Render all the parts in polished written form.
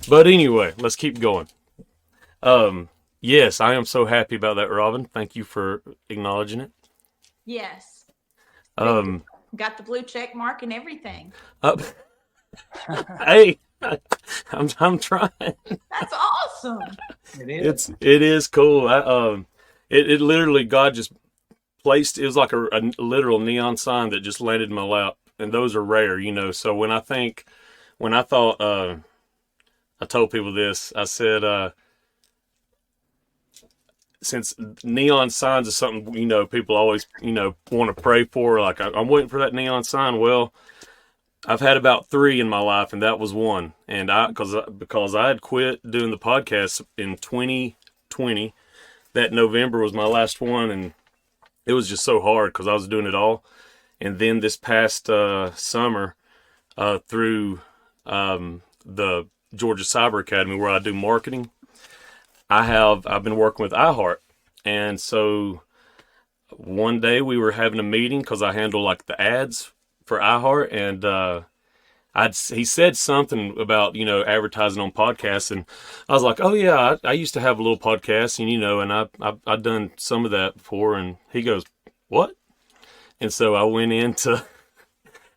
But anyway, let's keep going. Yes, I am so happy about that, Robin. Thank you for acknowledging it. Yes. Big deal. Um, Got the blue check mark and everything. uh, hey, I'm trying. That's awesome. It is cool. It literally God just placed. It was like a literal neon sign that just landed in my lap, and those are rare, you know. So when I thought, I told people this. I said, since neon signs is something, you know, people always, you know, want to pray for. Like I'm waiting for that neon sign. Well, I've had about three in my life, and that was one. And because I had quit doing the podcast in 2020. That November was my last one, and it was just so hard because I was doing it all. And then this past summer, through the Georgia Cyber Academy, where I do marketing, I've been working with iHeart, and so one day we were having a meeting because I handle like the ads for iHeart, and he said something about, you know, advertising on podcasts, and I was like, oh yeah, I used to have a little podcast, and you know, and I've done some of that before, and he goes, what? And so I went into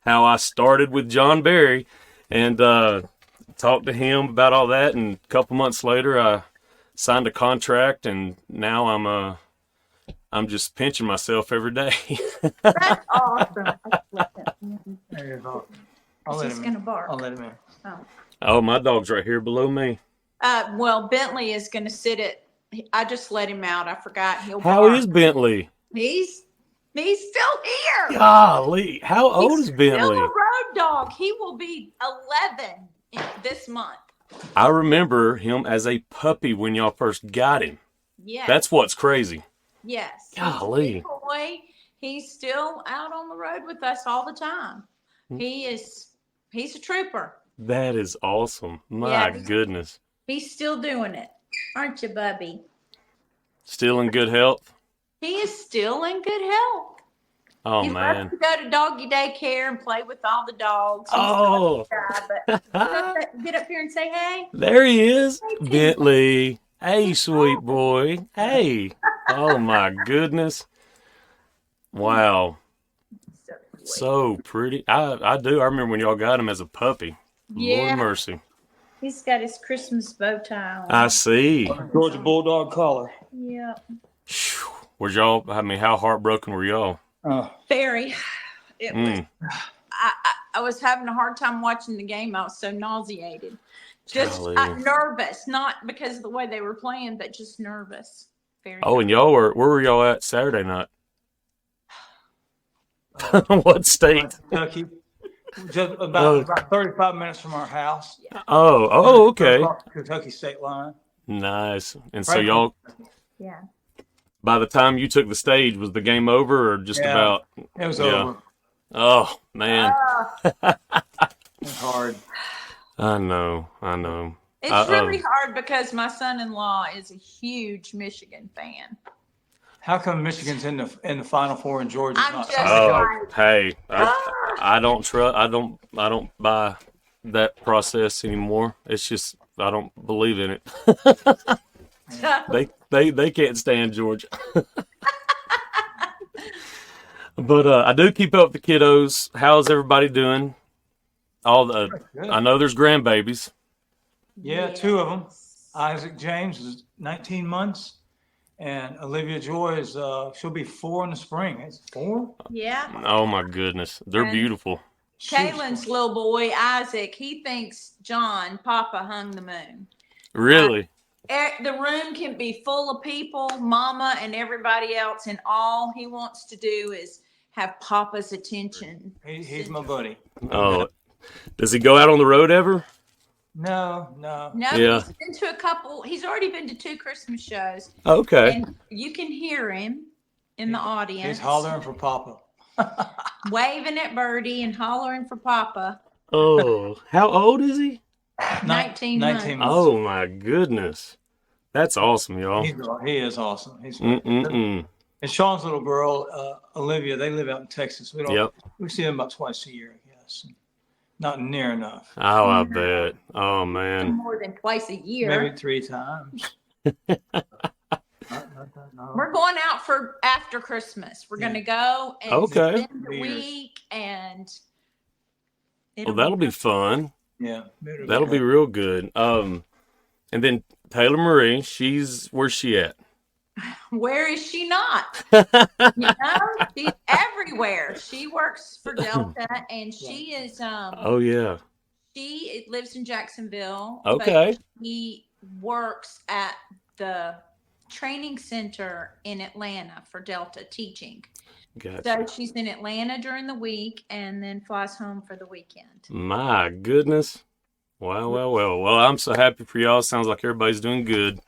how I started with John Barry, and talked to him about all that, and a couple months later I signed a contract, and now I'm just pinching myself every day. That's awesome. There you go. He's going to bark. I'll let him in. Oh. Oh, my dog's right here below me. Well, Bentley is going to sit at. I just let him out. I forgot. He'll How bark. is Bentley? He's still here. Golly, how old He's is Bentley? Still a road dog. He will be 11 this month. I remember him as a puppy when y'all first got him. Yes. That's what's crazy. Yes. Golly. He's a big boy. He's still out on the road with us all the time. He's a trooper. That is awesome. My goodness. He's still doing it. Aren't you, Bubby? Still in good health? He is still in good health. Oh, he man. loves to go to doggy daycare and play with all the dogs. Oh. But get up here and say hey. There he is. Hey, Bentley. Hey, sweet boy. Hey. Oh, my goodness. Wow. So pretty. I do. I remember when y'all got him as a puppy. Yeah. Lord mercy. He's got his Christmas bow tie on. I see. Georgia Bulldog collar. Yeah. Where's y'all? I mean, how heartbroken were y'all? Very. It was. I was having a hard time watching the game. I was so nauseated. Just nervous, not because of the way they were playing, but just nervous. Very. Oh, and y'all were, where were y'all at Saturday night? What state? Kentucky. Just about 35 minutes from our house. Yeah. Oh, okay. Kentucky state line. Nice. And so y'all, yeah. by the time you took the stage, was the game over or just about? It was over. Oh, man. It's hard. I know. It's really hard because my son-in-law is a huge Michigan fan. How come Michigan's in the Final Four and Georgia's not? Hey, I don't trust. I don't buy that process anymore. It's just I don't believe in it. They can't stand Georgia. But I do keep up with the kiddos. How's everybody doing? I know there's grandbabies. Yeah, two of them. Isaac James is 19 months. And Olivia Joy is, she'll be 4 in the spring. It's 4? Yeah. Oh, my goodness. They're beautiful. Kaylin's little boy, Isaac, he thinks John, Papa, hung the moon. Really? The room can be full of people, Mama and everybody else, and all he wants to do is have Papa's attention. He's my buddy. Oh, does he go out on the road ever? No. Yeah. He's been to a couple. He's already been to 2 Christmas shows. Okay. And you can hear him in the audience. He's hollering for Papa. Waving at Birdie and hollering for Papa. Oh, how old is he? 19 months. Oh, my goodness. That's awesome, y'all. He is awesome. He's And Sean's little girl, Olivia, they live out in Texas. We see them about twice a year, I guess. Not near enough. Oh, I bet. Oh man. More than twice a year. Maybe 3 times. We're going out for after Christmas. We're going to go and Okay. spend the week, and Well, that'll be fun. Yeah. That'll be real good. And then Taylor Marie, where's she at? Where is she not? She's everywhere. She works for Delta, and she is Oh yeah. she lives in Jacksonville. Okay. But she works at the training center in Atlanta for Delta teaching. Gotcha. So she's in Atlanta during the week and then flies home for the weekend. My goodness. Well, I'm so happy for y'all. Sounds like everybody's doing good.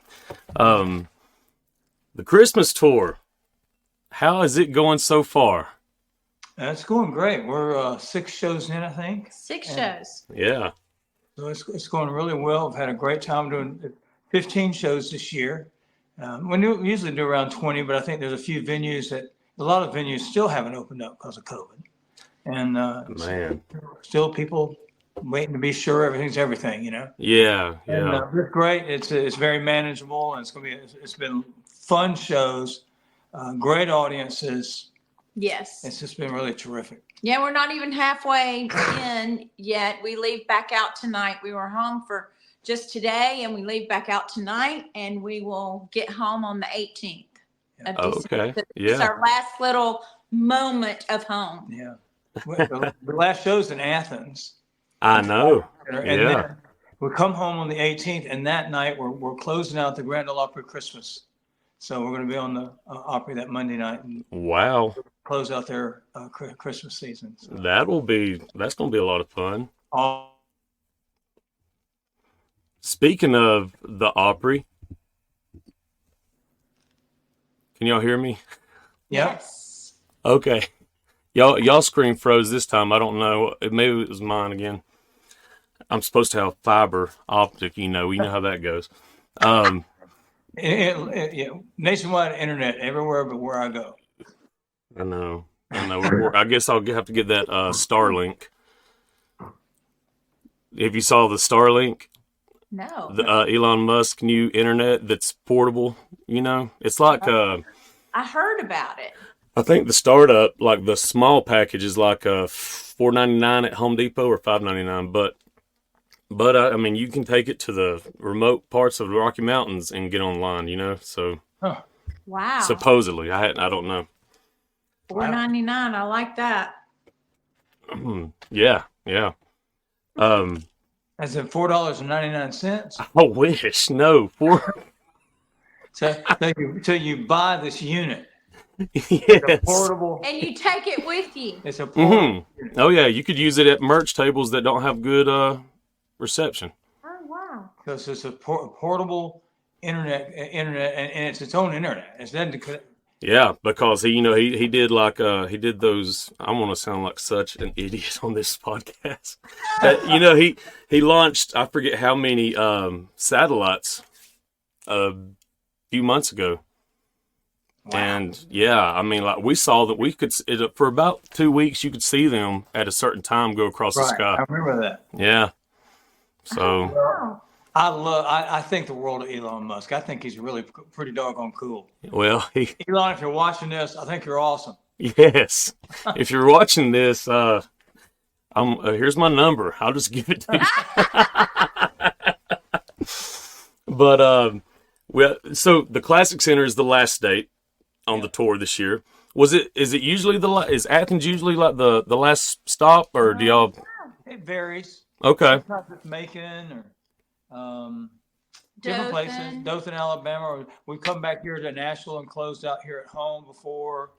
The Christmas tour, how is it going so far? It's going great. We're 6 shows in, I think. 6 shows. Yeah. So it's going really well. I've had a great time doing 15 shows this year. We usually do around 20, but I think there's a lot of venues still haven't opened up because of COVID. And Man. still people waiting to be sure everything's everything, Yeah. And it's great. It's very manageable, and it's been fun shows, great audiences. Yes. It's just been really terrific. Yeah, we're not even halfway in yet. We leave back out tonight. We were home for just today, and we leave back out tonight, and we will get home on the 18th of December. Okay. It's Yeah. our last little moment of home. Yeah. The last show's in Athens. I know. And Yeah. then we come home on the 18th, and that night we're closing out the Grand Ole Opry Christmas. So we're going to be on the Opry that Monday night and Wow. close out their Christmas season. So, That's going to be a lot of fun. Speaking of the Opry, can y'all hear me? yeah. Yes. Okay. Y'all screen froze this time. I don't know. Maybe it was mine again. I'm supposed to have fiber optic, you know how that goes. Nationwide internet everywhere but where I go. I know. I guess I'll have to get that Starlink. If you saw the Starlink, No. the Elon Musk new internet that's portable, it's like I heard about it. I think the startup, like the small package, is like $4.99 at Home Depot or $5.99. But I mean, you can take it to the remote parts of the Rocky Mountains and get online. So Wow. supposedly, I don't know. $4.99. I like that. Yeah. As in $4.99. I wish no So you buy this unit. It's yes. a portable. And you take it with you. It's a portable unit. Oh yeah, you could use it at merch tables that don't have good reception. Oh, wow. Because it's a portable internet, and it's its own internet. It's doesn't. Yeah, because he did like he did those. I want to sound like such an idiot on this podcast. That he launched, I forget how many satellites a few months ago. Wow. And yeah, I mean, like we saw that we could for about 2 weeks you could see them at a certain time go across the sky. I remember that. Yeah. So Wow. I think the world of Elon Musk. I think he's really pretty doggone cool. well, Elon, if you're watching this, I think you're awesome. yes. If you're watching this, here's my number. I'll just give it to you. But so the Classic Center is the last date on the tour this year. Is it usually is Athens usually like the last stop, or do y'all? It varies. Okay. Sometimes it's Macon or different places. Dothan, Alabama. Or we come back here to Nashville and closed out here at home before.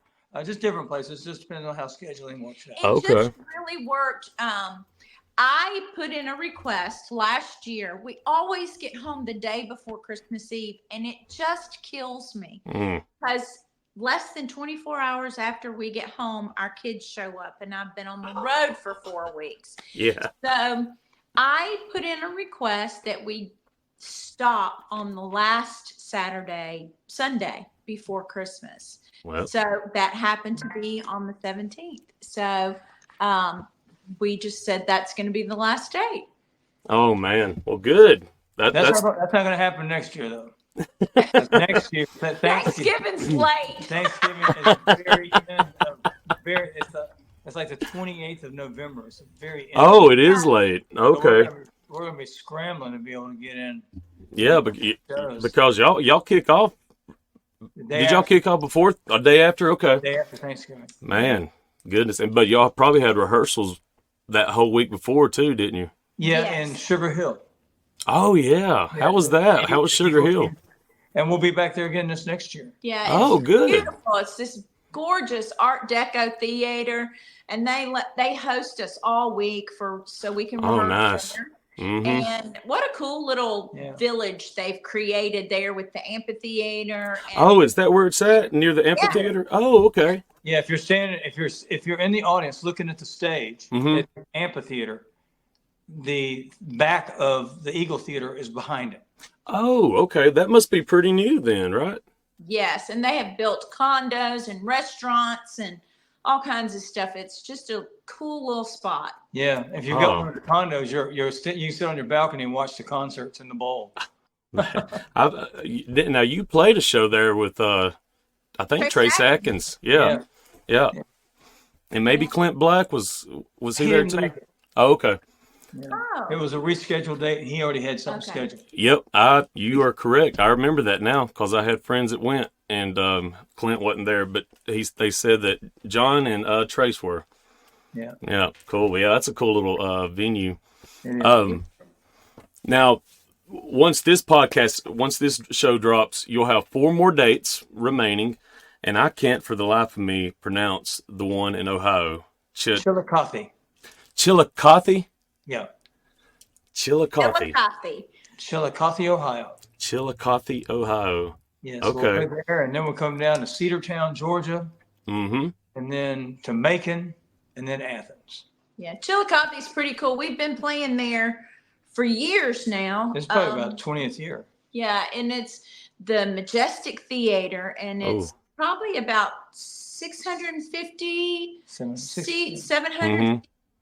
Just different places. Just depends on how scheduling works out. It just really worked. I put in a request last year. We always get home the day before Christmas Eve, and it just kills me because less than 24 hours after we get home, our kids show up, and I've been on the road for 4 weeks. Yeah. So I put in a request that we stop on the last Sunday before Christmas. Well. So that happened to be on the 17th. So we just said that's going to be the last date. Oh man, well, good. That's not going to happen next year, though. Next year, Thanksgiving's late. Thanksgiving is very end of it's like the 28th of November. It's a very end. Oh, it is late. Okay. We're going to be scrambling to be able to get in. Yeah, because y'all kick off. Did y'all kick off before a day after? Okay. Day after Thanksgiving. Man, goodness. But y'all probably had rehearsals that whole week before too, didn't you? Yeah, Yes. in Sugar Hill. Oh yeah. How was that? How was Sugar Hill? And we'll be back there again this next year. Yeah. Oh, It's good. beautiful. It's this gorgeous Art Deco theater, and they host us all week so we can Oh, rehearse nice. there. Mm-hmm. And what a cool little Yeah. village they've created there with the amphitheater. And Oh, is that where it's at? Near the amphitheater? Oh, okay. Yeah, if you're in the audience looking at the stage Mhm. at the amphitheater, the back of the Eagle Theater is behind it. Oh, okay. That must be pretty new then, right? yes, and they have built condos and restaurants and all kinds of stuff. It's just a cool little spot. Yeah, if you've got one of the condos, you can sit on your balcony and watch the concerts in the bowl. Now you played a show there with I think Trace Trace Atkins. Yeah. Yeah. And maybe Clint Black was he there didn't too? make it. Oh, okay. Yeah. Oh, It was a rescheduled date, and he already had something Okay. scheduled. Yep. You are correct. I remember that now because I had friends that went, and Clint wasn't there, but they said that John and Trace were. Yeah. Yeah. Cool. Yeah, that's a cool little venue. It is. Now, once this show drops, you'll have 4 more dates remaining, and I can't for the life of me pronounce the one in Ohio. Chillicothe. Chillicothe? Yeah. Chillicothe. Chillicothe, Ohio. Chillicothe, Ohio. Yes. Okay. We'll play there, and then we'll come down to Cedartown, Georgia, Mm-hmm. and then to Macon, and then Athens. yeah. Chillicothe's pretty cool. We've been playing there for years now. It's probably about 20th year. Yeah, and it's the Majestic Theater, and it's probably about 650 seats, 700 Mm-hmm.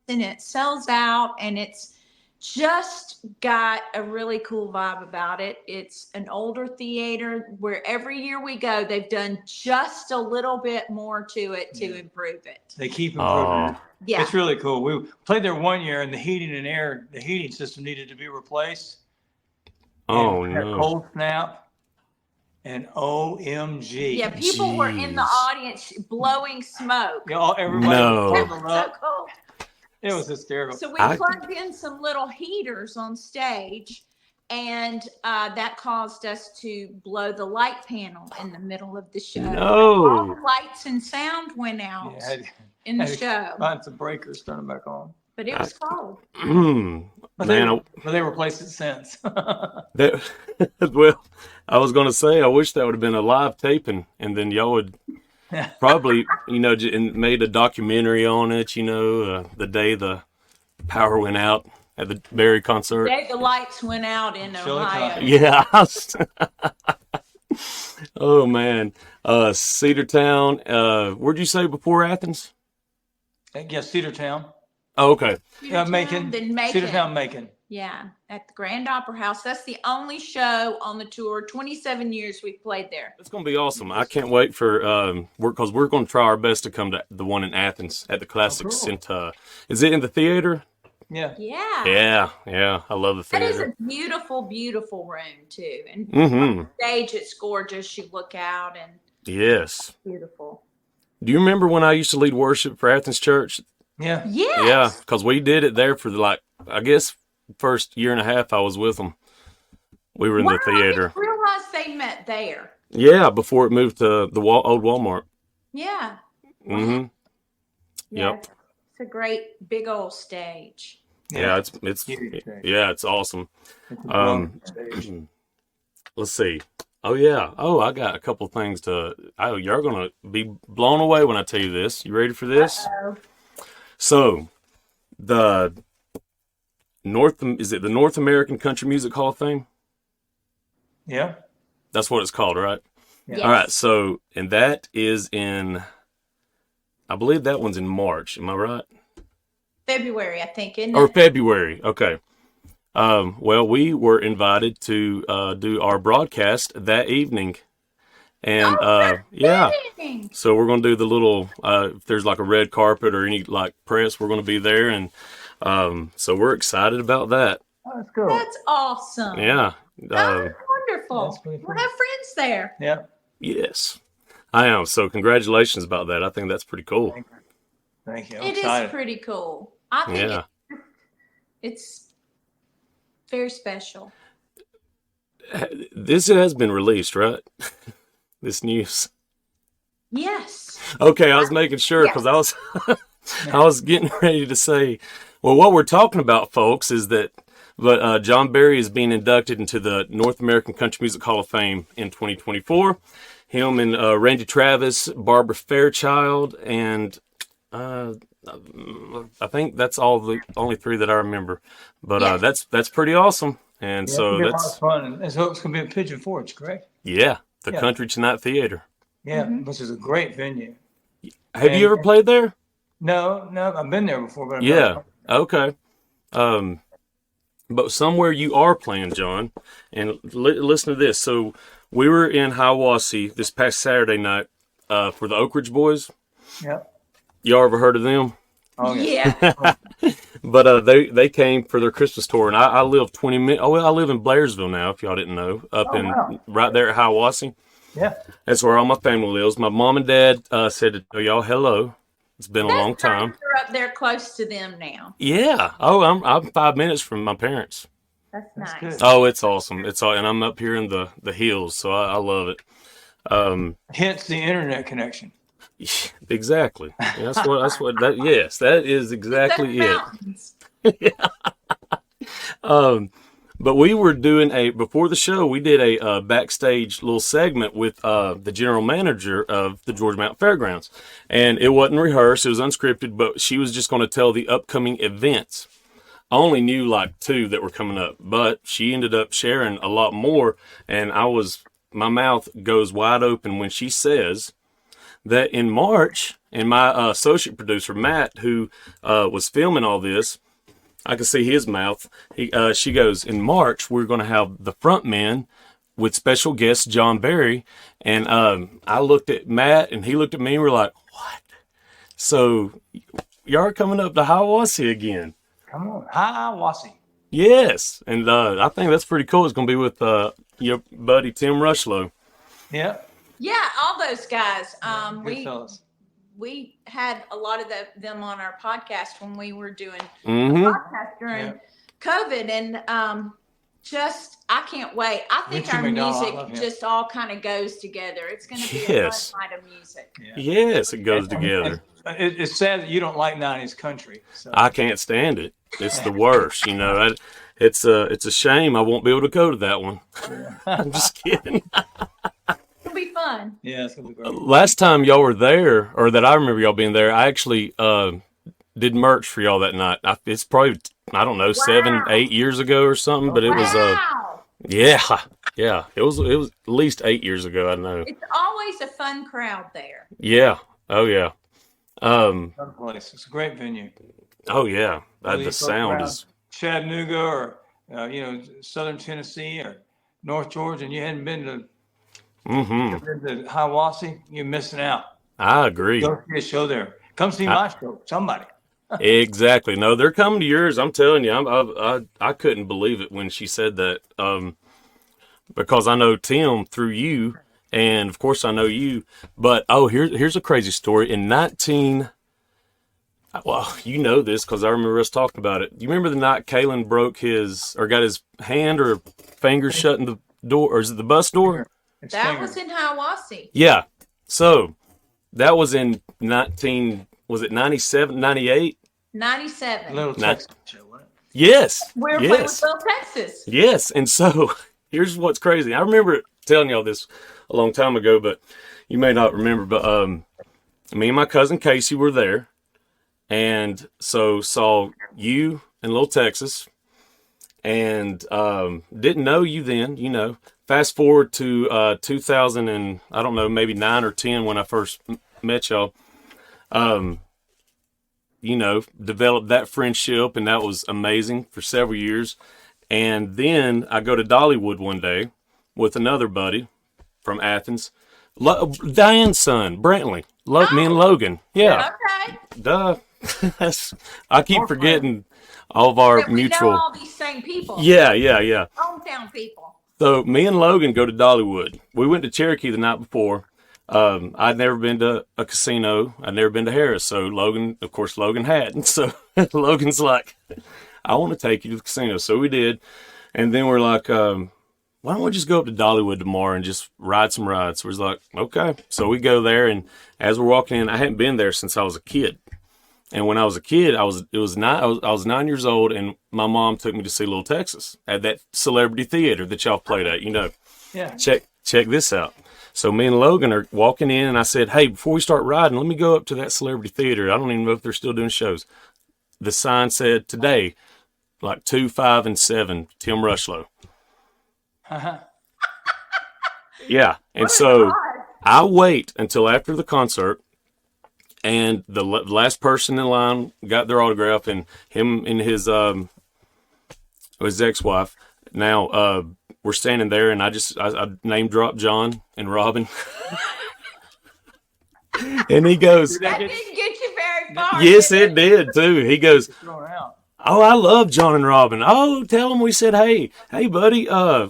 and it sells out, and it's just got a really cool vibe about it. It's an older theater where every year we go, they've done just a little bit more to it to improve it. They keep improving. Oh. Yeah. It's really cool. We played there one year, and the heating system needed to be replaced. Oh, And we had no. cold snap, and OMG. Yeah, people were in the Jeez. audience blowing smoke. Yeah, everybody No. That was was up. so cool. It was hysterical. So we I- plugged in some little heaters on stage, and that caused us to blow the light panel in the middle of the show. All No. the lights and sound went out Yeah, had in the had to show, find some breakers, turn them back on. but it was cold. But Man, they replaced it since. that, well, I was going to say, I wish that would have been a live taping, and then y'all would probably, and made a documentary on it, the day the power went out at the Barry concert. The day the lights went out in Ohio. Yeah. Oh, man. Cedartown. Where'd you say before Athens? Yeah, Cedartown. Oh, okay. Yeah, Macon. Then Macon. Cedartown, Macon. Yeah, at the Grand Opera House. That's the only show on the tour. 27 years we've played there. It's going to be awesome. I can't wait for because we're going to try our best to come to the one in Athens at the Classic cool. Center. Is it in the theater? Yeah. Yeah. Yeah. I love the That is theater. a beautiful, beautiful room too. And Mm-hmm. on the stage, it's gorgeous. You look out and Yes. beautiful. Do you remember when I used to lead worship for Athens Church? Yeah. Yes. Yeah, because we did it there for I guess first year and a half I was with them. We were in Wow, the theater. I didn't realize they met there. Yeah, before it moved to the old Walmart. Yeah. Mm-hmm. Yeah. Yep. It's a great big old stage. Yeah, it's Huge thing. yeah, it's awesome. It's a Um, stage. Let's see. Oh yeah. Oh, I got a couple things to. Oh, you're gonna be blown away when I tell you this. You ready for this? Uh-oh. So, the the North American Country Music Hall of Fame? Yeah. That's what it's called, right? Yeah. Yes. All right. So, and that is in. I believe that one's in March. Am I right? I February, I think, isn't Or it? February. Okay. Well, we were invited to do our broadcast that evening. And yeah, Dang. so we're going to do the little, if there's like a red carpet or any like press, we're going to be there. And so we're excited about that. Oh, that's cool. That's awesome. Yeah. That's wonderful. That's pretty We'll cool. have friends there. Yeah. Yes, I am. So congratulations about that. I think that's pretty cool. Thank you. I'm It excited. is pretty cool. I think Yeah. it's very special. This has been released, right? This news. Yes. Okay, I was making sure because I was I was getting ready to say, well, what we're talking about, folks, is that John Berry is being inducted into the North American Country Music Hall of Fame in 2024. Him and Randy Travis, Barbara Fairchild, and I think that's the only three that I remember. But Yeah. that's pretty awesome. And Yeah, so it'll be a lot that's of fun. And let's hope it's going to be at Pigeon Forge, correct? the Yeah. Country Tonight Theater. Yeah, Mhm. which is a great venue. Have you ever played there? No, I've been there before, but I've Yeah. never- Okay. But somewhere you are playing, John, and listen to this. So we were in Hiawassee this past Saturday night for the Oak Ridge Boys. Yeah. Y'all ever heard of them? Oh, yeah. Yeah. But they came for their Christmas tour, and I live 20 minutes. Oh, well, I live in Blairsville now, if y'all didn't know, wow. right there at Hiawassee. Yeah. That's where all my family lives. My mom and dad said to tell y'all hello. It's been a long time. You're up there close to them now. Yeah. Oh, I'm 5 minutes from my parents. That's That's nice. good. Oh, it's awesome. It's all, and I'm up here in the hills, so I love it. Hence the internet connection. Exactly. That's what that. Yes, that is exactly it. Mountains. But we were doing before the show, we did a backstage little segment with the general manager of the Georgia Mountain Fairgrounds, and it wasn't rehearsed; it was unscripted. But she was just going to tell the upcoming events. I only knew like 2 that were coming up, but she ended up sharing a lot more, and my mouth goes wide open when she says that in March, and my associate producer Matt, who was filming all this, I could see his mouth. She goes, in March we're going to have the front men with special guest John Berry, and I looked at Matt and he looked at me and we're like, what? So y'all are coming up to Hiawassee again? Come on. Hiawassee. Yes, and I think that's pretty cool. It's going to be with your buddy Tim Rushlow. Yeah. Yeah, all those guys. Good fellas. We had a lot of them on our podcast when we were doing Mm-hmm. podcast during COVID, and I can't wait. I think Richie our McDonald, I music love him. just all kind of goes together. It's going to be Yes. a fun night of music. Yeah. Yes, it goes together. It's sad that you don't like 90s country. So. I can't stand it. It's the worst, you know. It's a shame I won't be able to go to that one. I'm just kidding. It'll be fun. Yeah, it's going to be great. Last time y'all were there, or that I remember y'all being there, I actually did merch for y'all that night. It's probably, I don't know, 7, 8 years ago or something, but it was Wow. yeah. It was at least 8 years ago, I know. It's always a fun crowd there. Yeah. Oh yeah. Fun place. It's a great venue. Oh yeah. Whether The you go sound around is Chattanooga or Southern Tennessee or North Georgia, and you hadn't been to Hiawassee, you're missing out. I agree. Go see a show there. Come see my show. Somebody. Exactly. No, they're coming to yours. I'm telling you, I couldn't believe it when she said that. Because I know Tim through you, and of course I know you. But here's a crazy story. In well, you know this because I remember us talking about it. You remember the night Kalen got his hand or finger shut in the door, or is it the bus door? It's That Stinger. was in Hiawassee. Yeah. So that was in was it 97, 98? 97. Little Not- Texas show, wasn't it? Yes. We were playing with Yes. Little Texas. Yes. And so here's what's crazy. I remember telling y'all this a long time ago, but you may not remember. But me and my cousin Casey were there, and so saw you in Little Texas, and didn't know you then. You know, fast forward to 2000 and I don't know, maybe 9 or 10 when I first met y'all. developed that friendship, and that was amazing for several years. And then I go to Dollywood one day with another buddy from Athens, Diane's son, Brantley, me and Logan. Yeah, Okay. duh. I keep forgetting all of our So we mutual. know all these same people. Yeah. Hometown people. So me and Logan go to Dollywood. We went to Cherokee the night before. I'd never been to a casino. I'd never been to Harris. So Logan had. And so Logan's like, I want to take you to the casino. So we did. And then we're like, why don't we just go up to Dollywood tomorrow and just ride some rides? We're like, okay. So we go there. And as we're walking in, I hadn't been there since I was a kid. And when I was a kid, I was 9 years old, and my mom took me to see Little Texas at that Celebrity Theater that y'all played at. Yeah. Check this out. So me and Logan are walking in, and I said, hey, before we start riding, let me go up to that Celebrity Theater. I don't even know if they're still doing shows. The sign said today, like 2, 5, and 7, Tim Rushlow. Yeah. And so I wait until after the concert. And the last person in line got their autograph, and him and his ex-wife. Now we're standing there, and I name dropped John and Robin, and he goes, That didn't get you very far. "Yes, it did too." He goes, Throwing out. "Oh, I love John and Robin. Oh, tell them we said, hey, buddy,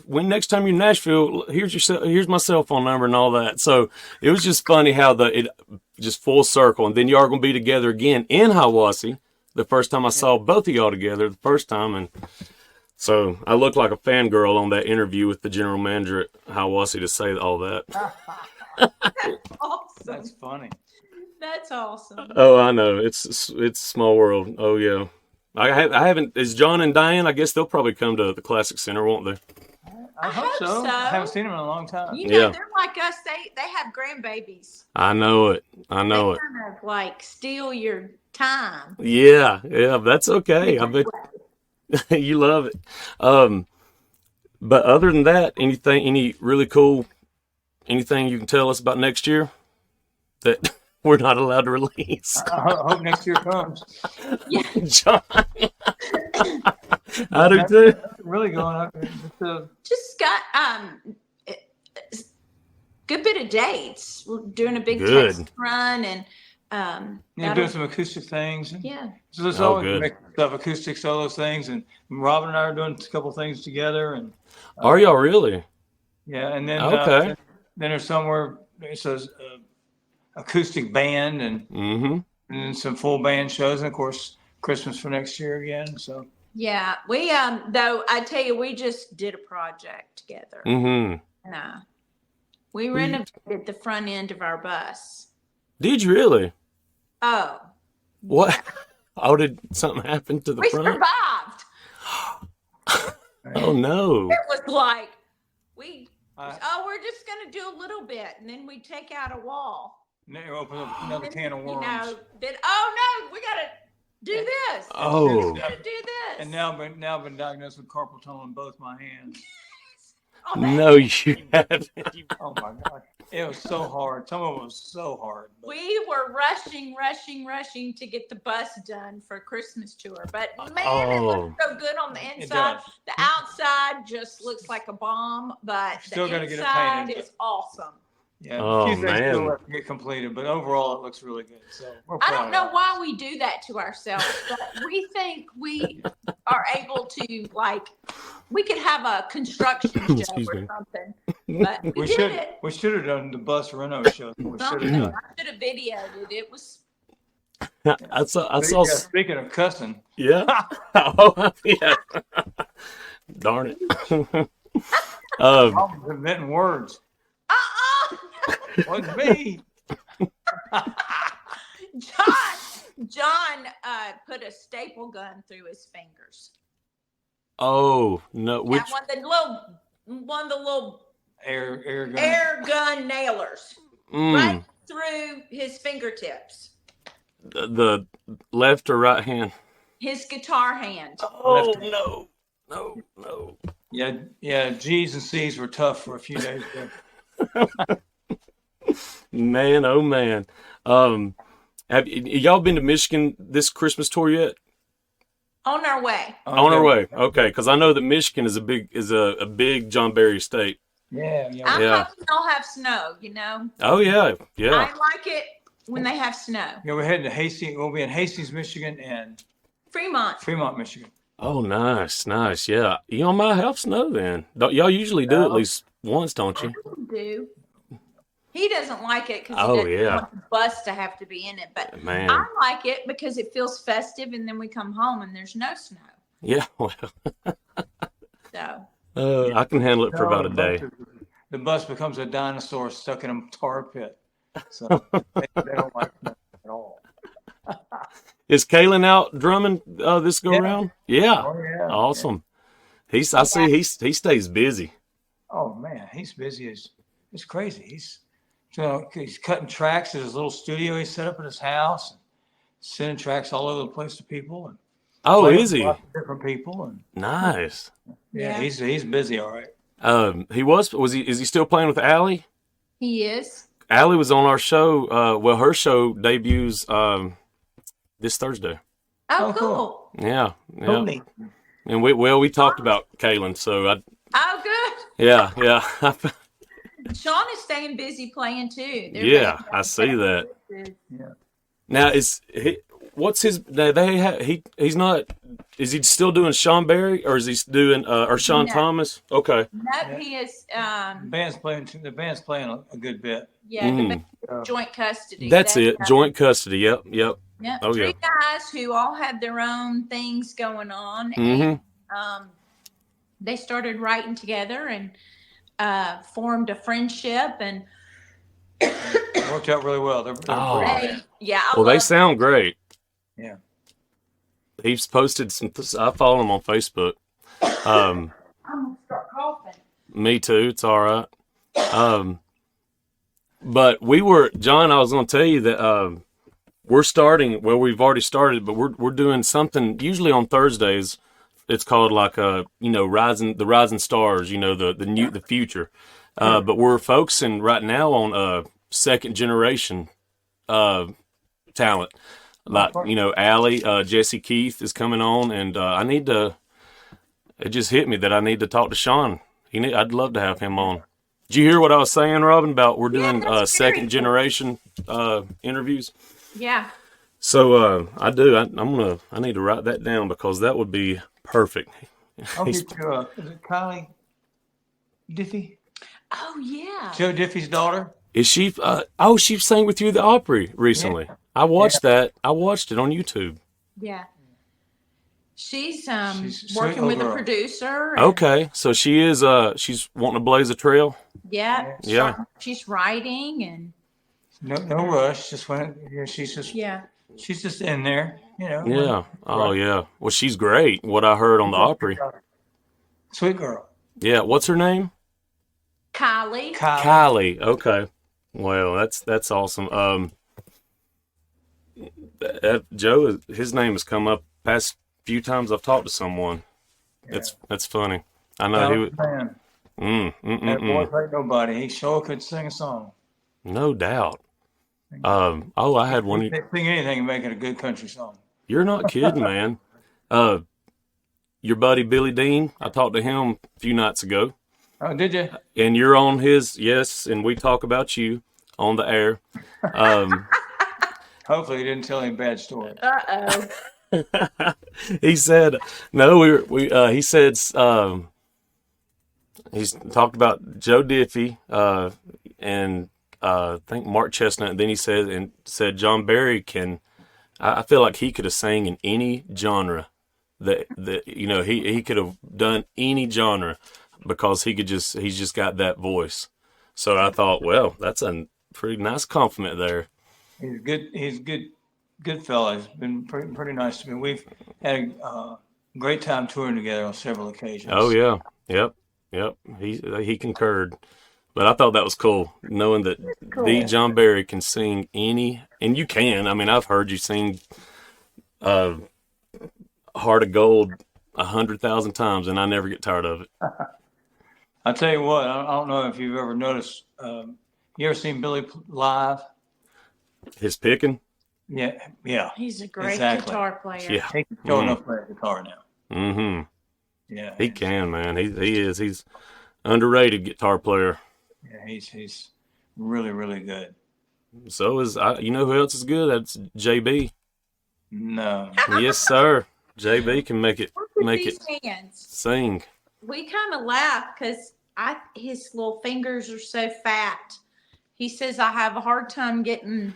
when next time you're in Nashville, here's my cell phone number and all that." So it was just funny how it just full circle. And then you are going to be together again in Hiawassee. The first time I saw both of y'all together, the first time. And so I looked like a fangirl on that interview with the general manager at Hiawassee to say all that. Awesome. That's funny. That's awesome. Oh, I know. It's a small world. Oh, yeah. I haven't. Is John and Diane? I guess they'll probably come to the Classic Center, won't they? I hope so. I haven't seen them in a long time. They're like us. They have grandbabies. I know it. They kind of like steal your time. Yeah, that's okay. I bet you love it. But other than that, any really cool, anything you can tell us about next year that we're not allowed to release? I hope next year comes. John. I do too. Really going up. Just got good bit of dates. We're doing a big Good. test run, and doing some acoustic things. yeah. So there's Oh, always good. make stuff, acoustic solos things, and Robin and I are doing a couple things together, and Are y'all really? yeah, and then Okay. then there's somewhere it's a acoustic band, and Mm-hmm. then some full band shows, and of course Christmas for next year again. So Yeah, we though I tell you, we just did a project together. Mm-hmm. And, we renovated the front end of our bus. Did you really? Oh, What? Oh, did something happen to the we front? survived. Oh no. It was like we're just gonna do a little bit, and then we take out a wall. now you open up another can of You worms. then no, we gotta do this. Oh. We gotta do this. And now I've been diagnosed with carpal tunnel in both my hands. Oh, that- No, you haven't. Oh my God. It was so hard. Some of it was so hard. But We were rushing to get the bus done for a Christmas tour. But man, it Oh. looks so good on the It inside. does. The outside just looks like a bomb, but Still the gotta get it inside painted. is awesome. yeah, Oh, a few things still man. left to get completed, but overall it looks really good. So we're I proud don't of know it. why we do that to ourselves, but we think we are able to, like, we could have a construction show Excuse or me. something. But we We did should it. we should have done the bus reno show. We should have Something. done. I should have videoed it. It was I saw. Speaking of cussing, Yeah. Oh, yeah. Darn it. I was inventing words. uh-uh. Wasn't me. John put a staple gun through his fingers. Oh no! Which? That one of the little Air gun. air gun nailers Mm, right through his fingertips. the left or right hand? His guitar hand. Oh Left. no! Yeah. G's and C's were tough for a few days there. Man, oh man. Have y'all been to Michigan this Christmas tour yet? On our way. On our way. Okay, because I know that Michigan is a big John Berry state. Yeah. I'm Yeah. hoping they'll have snow, you know. Oh yeah, yeah. I like it when they have snow. Yeah, we're heading to Hastings. We'll be in Hastings, Michigan, and Fremont. Michigan. Oh, nice. Yeah. Y'all might have snow then. Y'all usually do at least once, don't you? Do. He doesn't like it because Oh, he doesn't yeah. want the bus to have to be in it. But Man. I like it because it feels festive, and then we come home and there's no snow. Yeah. Well, So I can handle it for about a day. The bus becomes a dinosaur stuck in a tar pit. So they don't like that at all. Is Kalen out drumming this go Yeah. around? Yeah. Oh, yeah. Awesome. I see he stays busy. Oh, man, he's busy. It's crazy. He's cutting tracks at his little studio he set up at his house, and sending tracks all over the place to people. And Oh, playing is with he? lots of different people. And Nice. yeah, Yeah. he's busy, all right. Is he still playing with Allie? he is. Allie was on our show. Well, her show debuts this Thursday. Oh, Oh, cool. cool. Yeah. Totally. And we talked about Kalen, so Oh, good. yeah. Sean is staying busy playing too. Yeah, I see that. Now what's his? He's not. Is he still doing Sean Berry or is he doing or Sean No. Thomas? Okay. No, he is. The band's playing a good bit. Yeah, Mm. joint custody. That's They it. have- Joint custody. Yep. Yeah, Oh, three yeah. guys who all had their own things going on, Mm-hmm. and they started writing together and formed a friendship. And It worked out really well. They're Oh. great. Well, they sound great. Yeah. He's posted some. I follow him on Facebook. I'm gonna start coughing. Me too. It's all right. But John. I was going to tell you that we're starting. Well, we've already started, but we're doing something usually on Thursdays. It's called like the rising stars. The future. But we're focusing right now on second generation talent. Like Allie, Jesse Keith is coming on, and it just hit me that I need to talk to Sean. I'd love to have him on. Did you hear what I was saying, Robin, about we're doing that's second very generation interviews? Yeah. So I do. I need to write that down because that would be perfect. I'll get you, is it Kylie Diffie? Oh yeah. Joe Diffie's daughter? Is she? She sang with you at the Opry recently. Yeah. I watched that. I watched it on YouTube. Yeah. She's She's a sweet working little with a girl. producer. and- Okay, so she is. She's wanting to blaze a trail. Yeah. Yeah. She's writing and No rush. Just went. Yeah, she's just in there. Yeah. Oh, yeah. Well, she's great. What I heard on the Opry. Sweet girl. Yeah. What's her name? Kylie. Kylie. Okay. Well, that's awesome. Joe, his name has come up past few times I've talked to someone. That's funny. I know he was. Man. That boy like nobody. He sure could sing a song. No doubt. I had one. They sing anything and make it a good country song. You're not kidding, man. Your buddy Billy Dean, I talked to him a few nights ago, Oh, did you? and you're on his, yes, and we talk about you on the air. Hopefully, you didn't tell any bad stories. He said, no, he said, he's talked about Joe Diffie, and I think Mark Chestnut, and then he said John Berry I feel like he could have sang in any genre that he could have done any genre because he's just got that voice. So I thought, well, that's a pretty nice compliment there. He's good. He's good fella. He's been pretty nice to me. We've had a great time touring together on several occasions. Oh yeah, yep. He concurred, but I thought that was cool knowing that the John Berry can sing any, and you can. I mean, I've heard you sing "Heart of Gold" 100,000 times, and I never get tired of it. I'll tell you what. I don't know if you've ever noticed. You ever seen Billy live? His picking. Yeah. He's a great Exactly. guitar player. Yeah. He can show enough play guitar now. Mm-hmm. Yeah. He can, man. He is. He's underrated guitar player. Yeah, he's really, really good. So is you know who else is good? That's JB. No. Yes, sir. JB can make it Look at these hands. sing. We kind of laugh because his little fingers are so fat. He says I have a hard time getting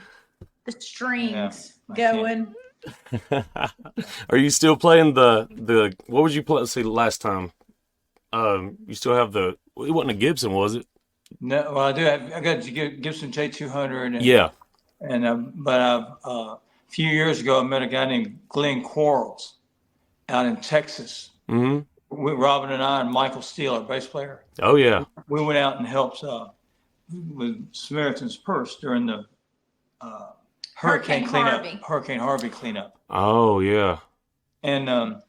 the strings going. Are you still playing the what would you play? Let's see, last time. You still have it wasn't a Gibson, was it? No, well, I do. I got Gibson J200. Yeah. But a few years ago, I met a guy named Glenn Quarles out in Texas. Mm-hmm. Robin and I and Michael Steele, our bass player. Oh yeah. We went out and helped with Samaritan's Purse during the Hurricane Harvey cleanup. Oh yeah. And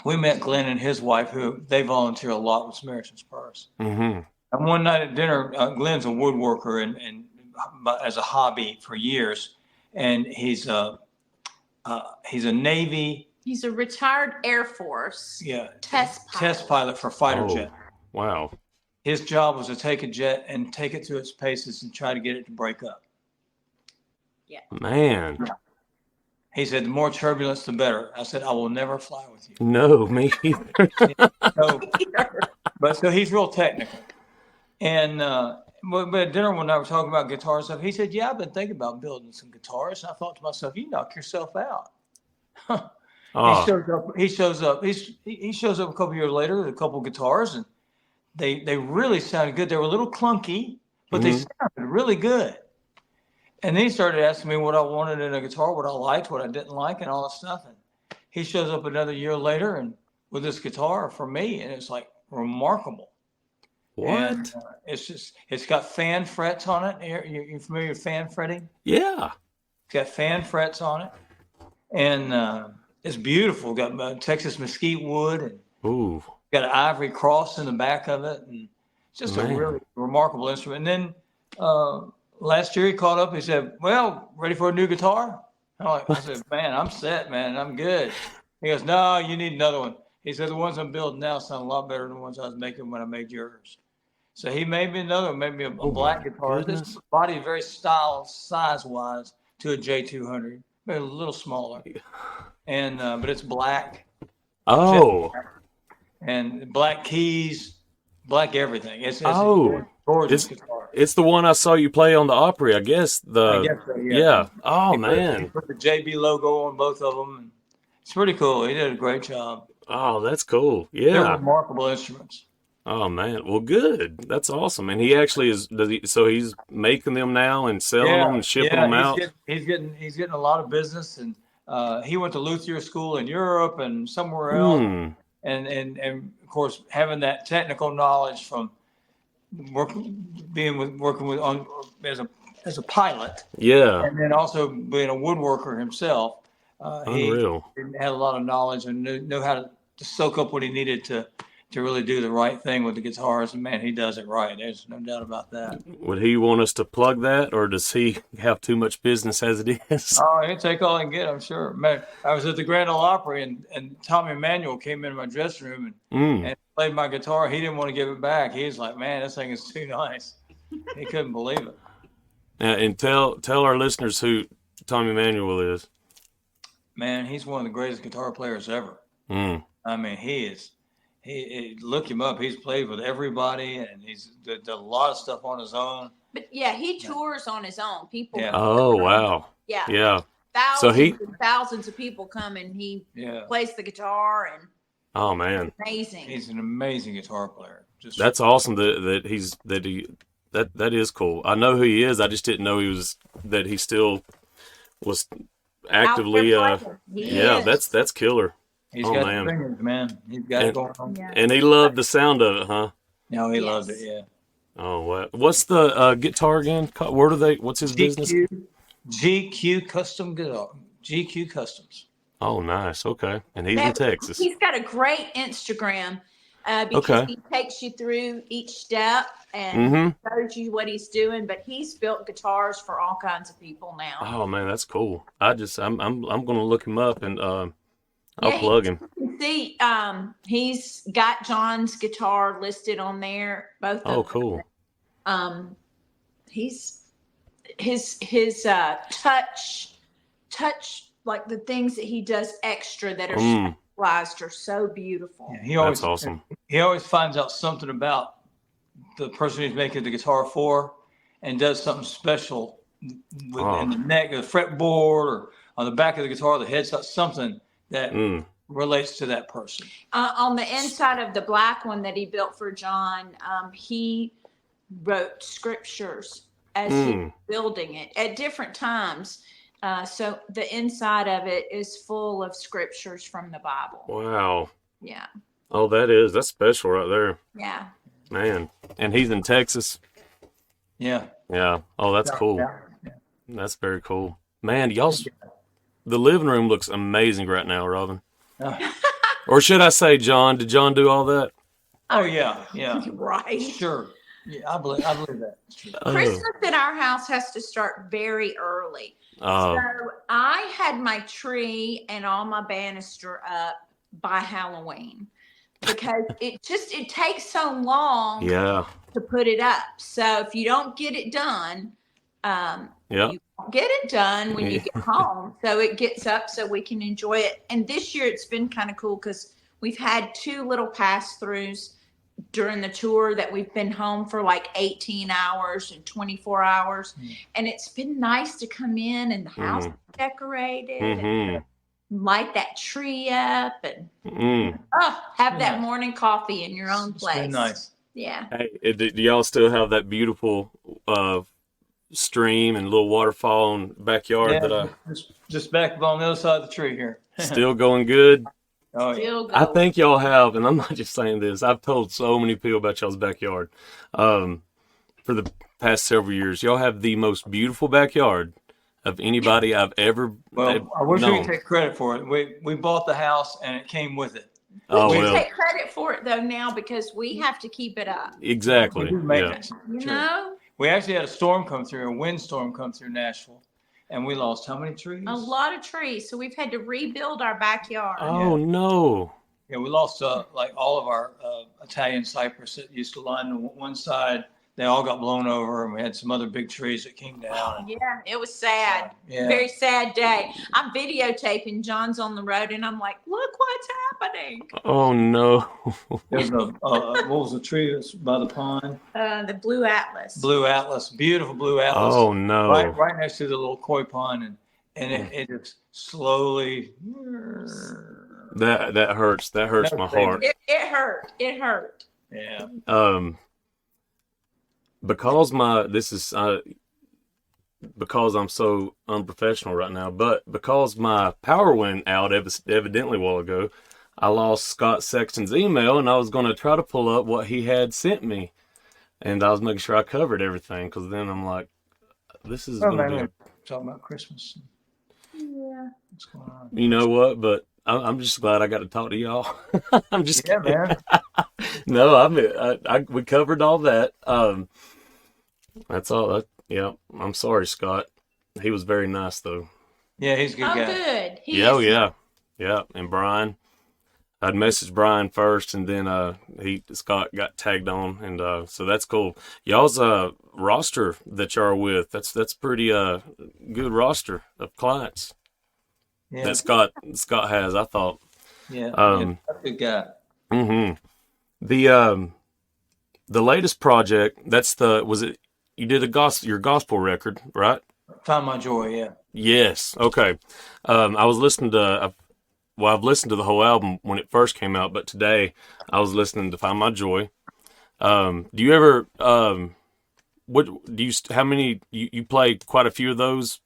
we met Glenn and his wife, who they volunteer a lot with Samaritan's Purse. Mm-hmm. And one night at dinner, Glenn's a woodworker and as a hobby for years, and he's a Navy. He's a retired Air Force test pilot for fighter jet. Wow. His job was to take a jet and take it to its paces and try to get it to break up. Yeah. Man. Yeah. He said, the more turbulence, the better. I said, I will never fly with you. No, me either. So he's real technical. And but at dinner one night, we're talking about guitar stuff. He said, yeah, I've been thinking about building some guitars. And I thought to myself, you knock yourself out. He shows up a couple years later with a couple guitars, and they really sounded good. They were a little clunky, but they sounded really good. And then he started asking me what I wanted in a guitar, what I liked, what I didn't like, and all that stuff. And he shows up another year later and with this guitar for me, and it's like remarkable. What? And, it's got fan frets on it. You familiar with fan fretting? Yeah. It's got fan frets on it, and it's beautiful. Got Texas mesquite wood, and Ooh. got an ivory cross in the back of it, and it's just a really remarkable instrument. And then last year he called up. He said, "Well, ready for a new guitar?" I said, "Man, I'm set, man. I'm good." He goes, "No, you need another one." He said, "The ones I'm building now sound a lot better than the ones I was making when I made yours." So he made me another one, made me a black guitar. This body is very size-wise to a J200, maybe a little smaller, and but it's black. Oh. And black keys, black everything. It's Oh. gorgeous guitar. It's the one I saw you play on the Opry, I guess. I guess so, Yeah. Oh, He man. put the JB logo on both of them. It's pretty cool. He did a great job. Oh, that's cool. They're Yeah. remarkable instruments. Oh, man. Well, good. That's awesome. And he actually so he's making them now and selling them and shipping them out? He's getting a lot of business, and he went to Luthier school in Europe and somewhere else. And of course, having that technical knowledge from working as a pilot, and then also being a woodworker himself, Unreal. he had a lot of knowledge and knew how to soak up what he needed to really do the right thing with the guitars. And man, he does it right. There's no doubt about that. Would he want us to plug that, or does he have too much business as it is? Oh, he'll take all he can get, I'm sure. Man, I was at the Grand Ole Opry, and Tommy Emmanuel came into my dressing room and played my guitar. He didn't want to give it back. He was like, "Man, this thing is too nice." He couldn't believe it. And tell our listeners who Tommy Emmanuel is. Man, he's one of the greatest guitar players ever. I mean, he is. He look him up. He's played with everybody, and he's did a lot of stuff on his own. But yeah, he tours on his own. People. Yeah. Oh, wow. Yeah. Yeah. Thousands of people come, and he plays the guitar, and oh man, amazing. He's an amazing guitar player. That's awesome that is cool. I know who he is. I just didn't know he still was actively. That's killer. He's got the fingers, man. He's got it going on. Yeah. And he loved the sound of it, huh? No, he loved it. Yeah. Oh, what? What's the guitar again? Where do they? What's his business? GQ Custom Guitar. GQ Customs. Oh, nice. Okay, and he's in Texas. He's got a great Instagram. because Okay. he takes you through each step and Mm-hmm. shows you what he's doing. But he's built guitars for all kinds of people now. Oh man, that's cool. I'm gonna look him up and I'll Yeah, plug him. see, he's got John's guitar listed on there. Both Oh, of cool. them. He's his touch like the things that he does extra that are specialized are so beautiful. Yeah, That's awesome. He always finds out something about the person he's making the guitar for, and does something special in the neck, the fretboard, or on the back of the guitar, the headset, something that relates to that person. On the inside of the black one that he built for John, he wrote scriptures as he was building it at different times. So the inside of it is full of scriptures from the Bible. Wow. Yeah. Oh, that's special right there, Yeah. man. And he's in Texas. Yeah. Yeah. Oh, that's cool. Yeah. That's very cool, man. The living room looks amazing right now, Robin. Or should I say, John? Did John do all that? Oh yeah. Right. Sure. Yeah, I believe that. Christmas at our house has to start very early. So I had my tree and all my banister up by Halloween because it takes so long to put it up. So if you don't get it done, you won't get it done when you get home. So it gets up so we can enjoy it. And this year it's been kind of cool because we've had 2 little pass-throughs during the tour that we've been home for like 18 hours and 24 hours. And it's been nice to come in and the house is decorated and light that tree up and have that morning coffee in your own place. It's been nice. Yeah. Hey, do y'all still have that beautiful stream and little waterfall in the backyard just back on the other side of the tree here. still going good? Oh, yeah. I think y'all have, and I'm not just saying this. I've told so many people about y'all's backyard for the past several years. Y'all have the most beautiful backyard of anybody I've ever Well, I wish we known. could take credit for it. We bought the house and it came with it. Oh, We well, take credit for it though now because we have to keep it up. exactly. We do Yeah. maintenance. You Sure. know, We actually had a storm come through, a windstorm come through Nashville, and we lost how many trees? a lot of trees. So we've had to rebuild our backyard. Oh, no. Yeah, we lost like all of our Italian cypress that used to line one side. They all got blown over, and we had some other big trees that came down. Yeah, it was sad. Yeah. Very sad day. I'm videotaping. John's on the road, and I'm like, look what's happening. Oh, no. There's what was the tree that's by the pond? The blue atlas. Blue Atlas, beautiful blue Atlas. Oh, no. Right next to the little koi pond, and it just slowly. That hurts. That hurts my heart. It hurt. It hurt. Yeah. Because because I'm so unprofessional right now, but because my power went out evidently a while ago, I lost Scott Sexton's email, and I was going to try to pull up what he had sent me, and I was making sure I covered everything, because then I'm like, this is Oh, going man, to talking about Christmas. Yeah. What's going on? be, you know what? But I'm just glad I got to talk to y'all. I'm just Yeah, kidding. man. No, we covered all that. That's all. Yeah, I'm sorry, Scott. He was very nice, though. Yeah, he's a good Oh, guy. good. Yeah. And Brian, I'd messaged Brian first, and then Scott got tagged on, and so that's cool. Y'all's roster that y'all are with, that's pretty good roster of clients Yeah, that Scott has. I thought. yeah, that's a good guy. Mm-hmm. The latest project, you did your gospel record, right? Find My Joy, yeah. Yes. Okay. I've listened to the whole album when it first came out, but today I was listening to Find My Joy. Do you ever, how many, you play quite a few of those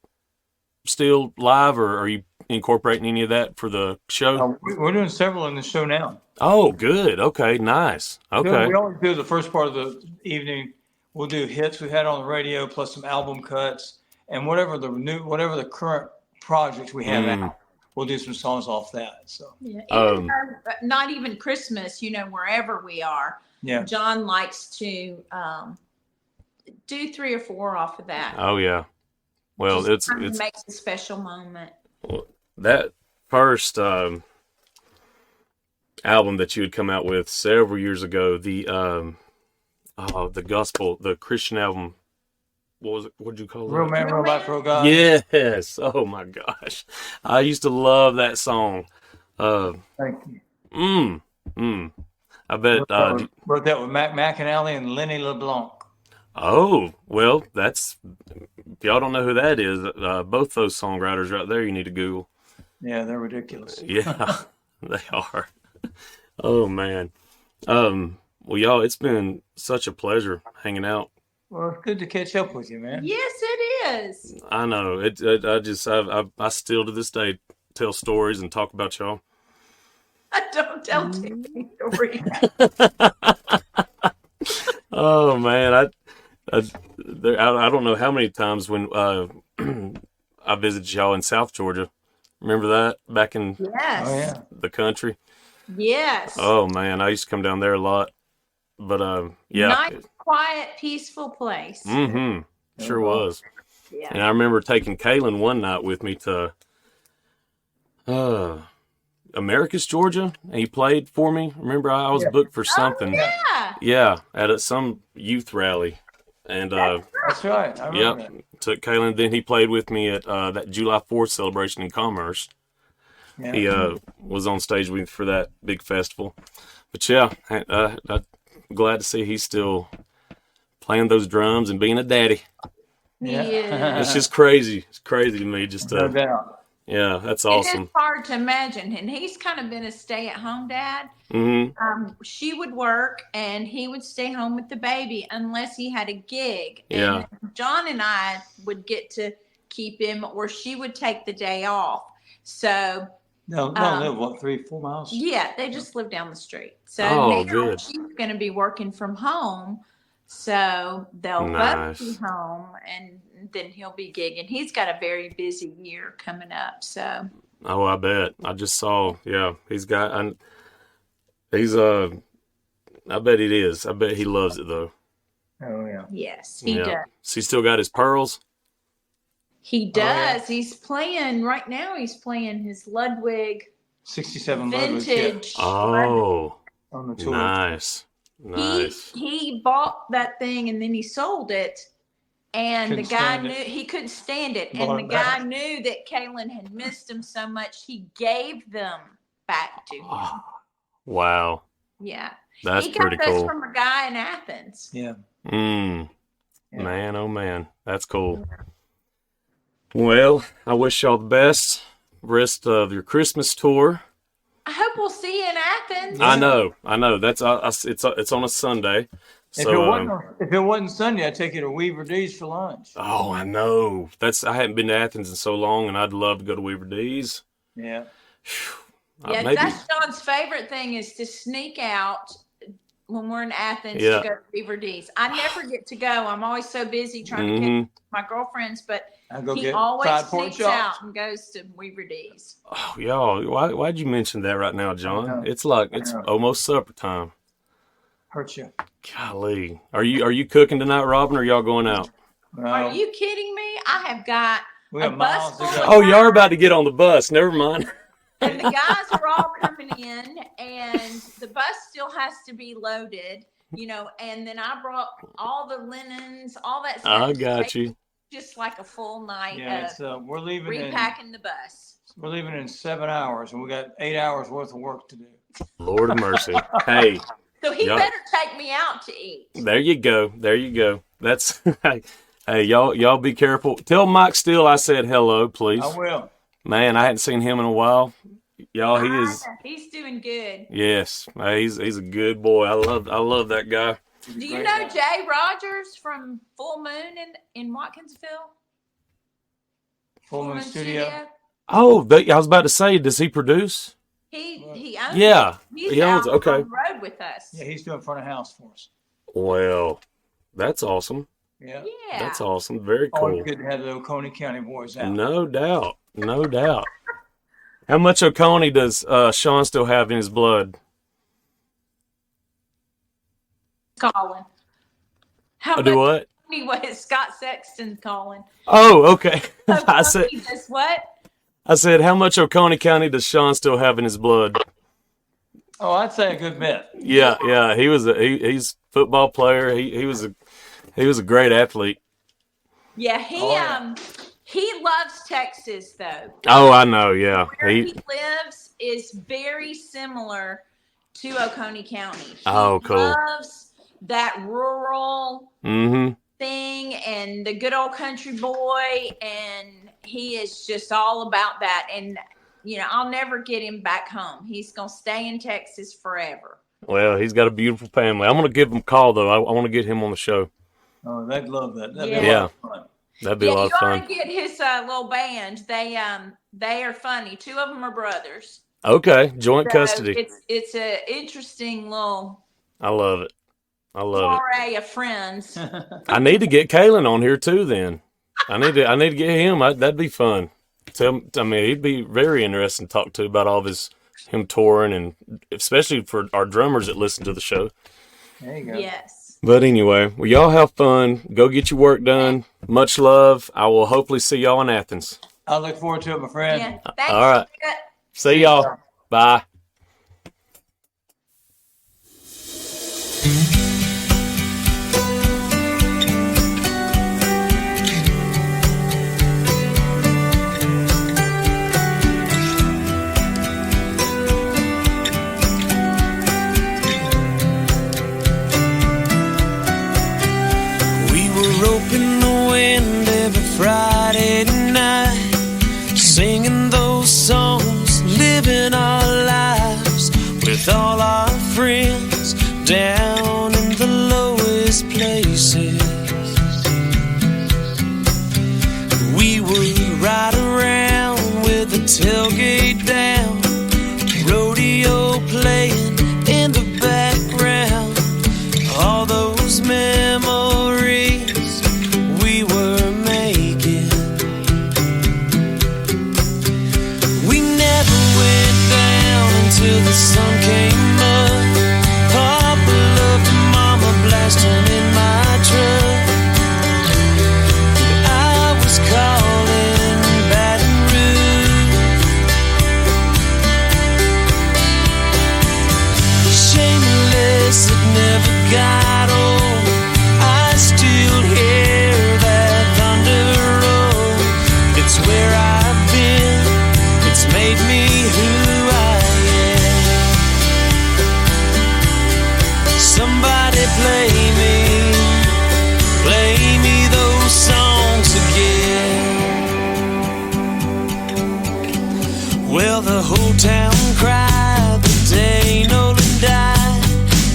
still live, or are you incorporating any of that for the show? We're doing several in the show now. Oh, good. Okay. Nice. Okay. We always do the first part of the evening. We'll do hits we had on the radio, plus some album cuts, and whatever the current projects we have out. we'll do some songs off that. So Yeah. Even not even Christmas, wherever we are. yeah, John likes to do 3 or 4 off of that. Oh yeah. Well, Just it's makes a special moment. that first album that you had come out with several years ago, the gospel, the Christian album. What was it? What'd you call it? Real Man, Real Life, Real God. Yes. Oh my gosh, I used to love that song. Thank you. I bet. Wrote that with Mac McAnally and Lenny LeBlanc. Oh well, that's. If y'all don't know who that is, both those songwriters right there, you need to Google. Yeah, they're ridiculous. Yeah, they are. Oh man. Well, y'all, it's been such a pleasure hanging out. Well, it's good to catch up with you, man. Yes, it is. I know I still to this day tell stories and talk about y'all. I don't tell too many stories. Oh man, I don't know how many times when I visited y'all in South Georgia. Remember that back in Yes. Oh yeah. the country? Yes. Oh man, I used to come down there a lot. But yeah. Nice, quiet, peaceful place. Mm-hmm. Sure was. Yeah. And I remember taking Kaylin one night with me to Americus, Georgia, and he played for me. Remember, I was booked for something. Yeah. Yeah, at some youth rally. And That's right. I remember that. took Kaylin. Then he played with me at that July 4th celebration in Commerce. Yeah. He was on stage with me for that big festival. But yeah, I'm glad to see he's still playing those drums and being a daddy. Yeah. Yeah. It's just crazy. It's crazy to me. Just No doubt. yeah, that's It awesome. is hard to imagine. And he's kind of been a stay-at-home dad. Mm-hmm. She would work and he would stay home with the baby unless he had a gig. Yeah. And John and I would get to keep him, or she would take the day off. So No, live what, 3-4 miles? yeah, they just live down the street. So Oh, now good. she's going to be working from home. So they'll Nice. both be home, and then he'll be gigging. He's got a very busy year coming up. So Oh, I bet. I just saw. Yeah, he's got. I bet it is. I bet he loves it though. Oh yeah. yes, he Yeah. does. So he still got his pearls. He does. yeah. He's playing right now. He's playing his Ludwig 67 Ludwig, yeah, vintage. Oh, on the tour. nice, nice. He bought that thing and then he sold it, and Couldn't the guy stand knew it. he couldn't stand it, Bought and the it guy back. knew that Kaylin had missed him so much he gave them back to him. Oh, wow, Yeah, that's he got pretty those cool. from a guy in Athens. Yeah. Mm, Yeah. man, oh man, that's cool. Well, I wish y'all the best rest of your Christmas tour. I hope we'll see you in Athens. Yeah. I know. That's it's on a Sunday. If, So if it wasn't Sunday, I'd take you to Weaver D's for lunch. oh, I know. I hadn't been to Athens in so long, and I'd love to go to Weaver D's. Yeah. Yeah, Maybe. that's John's favorite thing is to sneak out when we're in Athens Yeah. to go to Beaver D's. I never get to go. I'm always so busy trying to Mhm. catch my girlfriends, but I go he get always fried pork sneaks chops. out and goes to Weaver D's. Oh, y'all, why'd you mention that right now, John? know. It's like I it's know. almost supper time. Hurt you. Golly, are you cooking tonight, Robin? Or are y'all going out? Are you kidding me? I have got We a have bus miles to full go. of Oh, you are about to get on the bus. Never mind. and the guys are all coming in, and the bus still has to be loaded, and then I brought all the linens, all that stuff. I got you. Just like a full night Yeah, of it's we're leaving repacking the bus. in 7 hours, and we got 8 hours worth of work to do. Lord of mercy. Hey, So he Yup. better take me out to eat. there you go. There you go. That's hey, y'all be careful. Tell Mike Steele I said hello, please. I will. Man, I hadn't seen him in a while. Y'all, he is. He's doing good. Yes, he's a good boy. I love that guy. He's a Do you great know guy. Jay Rogers from Full Moon in Watkinsville? Full Moon Studio? Oh, I was about to say, does he produce? He owns Yeah, it. He's he owns out it. Okay. on the road with us. Yeah, he's doing front of house for us. Well, that's awesome. Yeah. Yeah. That's awesome. Very cool. Always good to have the Oconee County boys out. No doubt. No doubt. How much Oconee does Sean still have in his blood? Colin. How Do much what? anyway, Scott Sexton calling. Oh, okay. So I said, does what? how much Oconee County does Sean still have in his blood? Oh, I'd say a good bit. Yeah. He's a football player. He was a great athlete. Yeah, he loves Texas though. Oh, I know. Yeah, Where he lives is very similar to Oconee County. He cool. loves that rural Mm-hmm. thing and the good old country boy, and he is just all about that. And I'll never get him back home. He's gonna stay in Texas forever. Well, he's got a beautiful family. I'm gonna give him a call though. I want to get him on the show. Oh, they'd love that. That'd Yeah. be a lot of fun. That'd be a lot of You fun. ought to get his little band. They are funny. Two of them are brothers. Okay, joint So custody. It's a interesting little I love it. array of friends. I need to get Kalen on here too. Then I need to get him. That'd be fun. He'd be very interesting to talk to about all of him touring, and especially for our drummers that listen to the show. There you go. Yes. But anyway, well, y'all have fun. Go get your work done. Much love. I will hopefully see y'all in Athens. I look forward to it, my friend. Yeah. Thanks. All right. See y'all. Bye. We were roping the wind every Friday night, singing those songs, living our lives with all our friends down in the lowest places. We would ride around with the tailgate down, rodeo playing in the background. All those memories we were making. We never went down until the sun came up. Papa loved Mama blasting in my truck. I was calling Baton Rouge. Shameless, it never got old. I still hear that thunder roll. It's where I've been. It's made me who I am. Somebody play me those songs again. Well, the whole town cried the day Nolan died.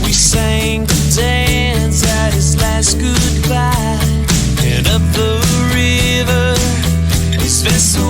We sang to dance at his last goodbye. And up the river, his vessel